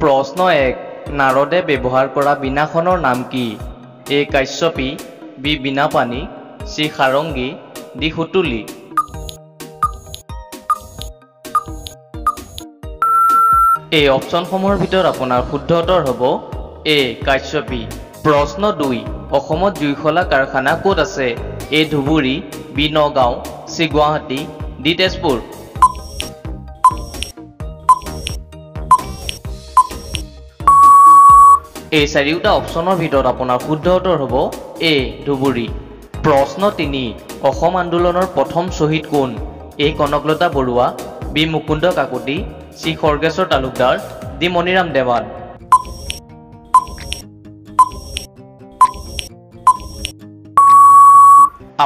প্ৰশ্ন 1 নাৰদে ব্যৱহাৰ কৰা বীণাখনৰ নাম কি A Kashyapi B Veenapani C sarangi D Sutuli এই অপশ্যনসমূহৰ ভিতৰত আপোনাৰ শুদ্ধ উত্তৰ হ'ব এ কাশ্যপী প্ৰশ্ন 2 অসমত জুইশলা কাৰখানা ক'ত আছে A Dhubri B Nagaon C Guwahati D Tezpur এই চাৰিওটা অপশ্যনৰ ভিতৰত আপোনাৰ শুদ্ধ উত্তৰ হ'ব এ ধুবুৰী প্ৰশ্ন 3 অসম আন্দোলনৰ প্ৰথম শ্বহীদ কোন A Kanaklata Barua B Mukunda Kakati C Khargeswar Talukdar D Maniram Dewan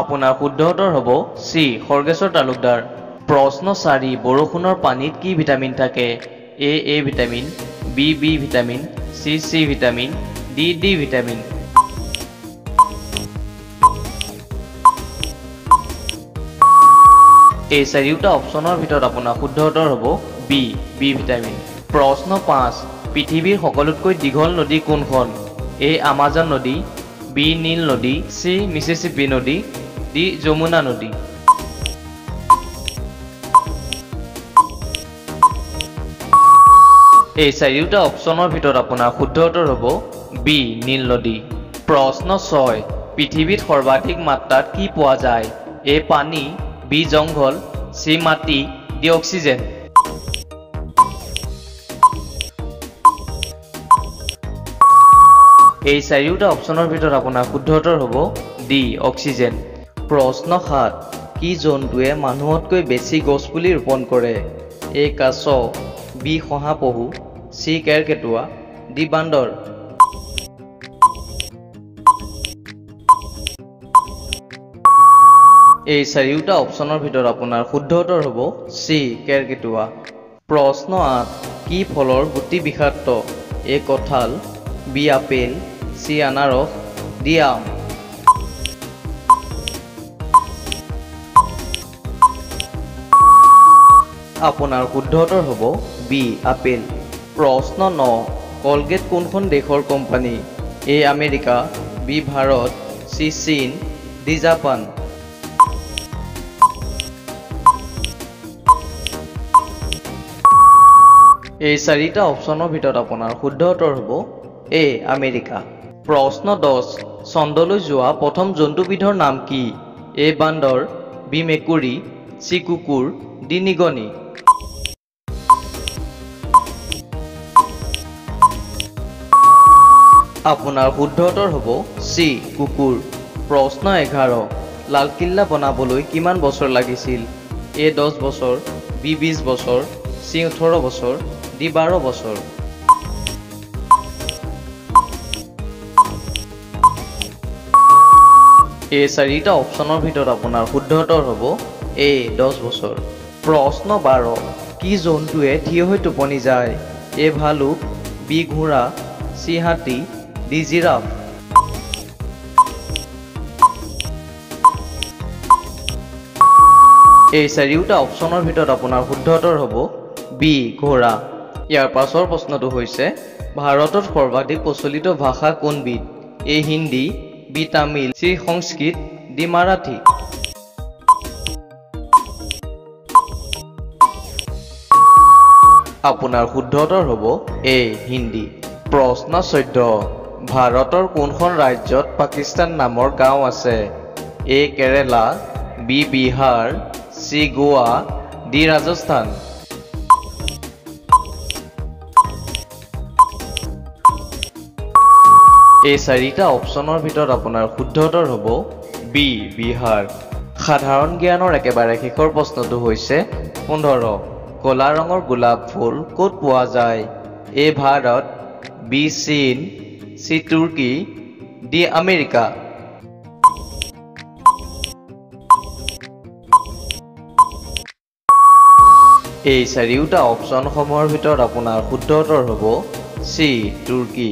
আপোনাৰ শুদ্ধ উত্তৰ হ'ব চি খৰ্গেশ্বৰ তালুকদাৰ প্ৰশ্ন 4 বৰষুণৰ পানীত কি ভিটামিন থাকে A vitamin B vitamin C vitamin D vitamin এই চাৰিওটা অপশ্যনৰ ভিতৰত আপোনাৰ শুদ্ধ উত্তৰ হ'ব বি ভিটামিন প্ৰশ্ন 5 পৃথিৱীৰ সকলোতকৈ দীঘল নদী কোনখন এ আমাজন নদী বি নীল নদী চি মিছিছিপি নদী ডি যমুনা নদী এই চাৰিওটা অপশ্যনৰ ভিতৰত আপোনাৰ শুদ্ধ উত্তৰ হ'ব বি নীল নদী প্ৰশ্ন 6 পৃথিৱীত সৰ্বাধিক মাত্ৰাত কি পোৱা যায় এ পানী বি জংঘল চি মাটি ডি অক্সিজেন এই চাৰিওটা অপশ্যনৰ ভিতৰত আপোনাৰ শুদ্ধ উত্তৰ হ'ব ডি অক্সিজেন প্ৰশ্ন 7 কি জন্তুৱে মানুহতকৈ বেছি গছপুলি ৰোপণ কৰে এ কাছ বি শহাপহু চি কেৰকেটুৱা ডি বান্দৰ এই চাৰিওটা অপশ্যনৰ ভিতৰত আপোনাৰ শুদ্ধ উত্তৰ হ'ব চি কেৰকেটুৱা প্ৰশ্ন 8 কি ফলৰ গুটি বিষাক্ত এ কঁঠাল বি আপেল চি আনাৰস ডি আম আপোনাৰ শুদ্ধ উত্তৰ হ'ব বি আপেল প্ৰশ্ন 9 কলগেট কোনখন দেশৰ কোম্পানী A America B Bharat C চীন ডি জাপান এই চাৰিটা অপশ্যনৰ ভিতৰত আপোনাৰ শুদ্ধ উত্তৰ হ'ব এ আমেৰিকা প্ৰশ্ন 10 চন্দ্ৰলৈ যোৱা প্ৰথম জন্তুবিধৰ নাম কি এ বান্দৰ বি মেকুৰী চি কুকুৰ ডি নিগনি আপোনাৰ শুদ্ধ উত্তৰ হ'ব চি কুকুৰ প্ৰশ্ন 11 লালকিল্লা বনাবলৈ কিমান বছৰ লাগিছিল এ 10 বছৰ বি 20 বছৰ চি 18 বছৰ ডি 12 বছৰ এই চাৰিটা অপশ্যনৰ ভিতৰত আপোনাৰ শুদ্ধ উত্তৰ হ'ব এ 10 বছৰ প্ৰশ্ন 12 কি জন্তুৱে থিয় হৈ টোপনি যায় এ ভালুক বি ঘোঁৰা চি হাতী ডি জিৰাফ এই চাৰিওটা অপশ্যনৰ ভিতৰত আপোনাৰ শুদ্ধ উত্তৰ হ'ব বি ঘোঁৰা ইয়াৰ পাছৰ প্ৰশ্নটো হৈছে ভাৰতত সৰ্বাধিক প্ৰচলিত ভাষা কোনবিধ এ হিন্দী বি তামিল চি সংস্কৃত ডি মাৰাঠী আপোনাৰ শুদ্ধ উত্তৰ হ'ব এ হিন্দী প্ৰশ্ন 14 ভাৰতৰ কোনখন ৰাজ্যত পাকিস্তান নামৰ গাঁও আছে এ কেৰেলা বি বিহাৰ চি গোৱা ডি ৰাজস্থান এই চাৰিটা অপশ্যনৰ ভিতৰত আপোনাৰ শুদ্ধ উত্তৰ হ'ব বি বিহাৰ সাধাৰণ জ্ঞানৰ একেবাৰে শেষৰ প্ৰশ্নটো হৈছে 15 কলা ৰঙৰ গোলাপ ফুল ক'ত পোৱা যায় এ ভাৰত বি চীন চি তুৰ্কী ডি আমেৰিকা এই চাৰিওটা অপশ্যনসমূহৰ ভিতৰত আপোনাৰ শুদ্ধ উত্তৰ হ'ব চি তুৰ্কী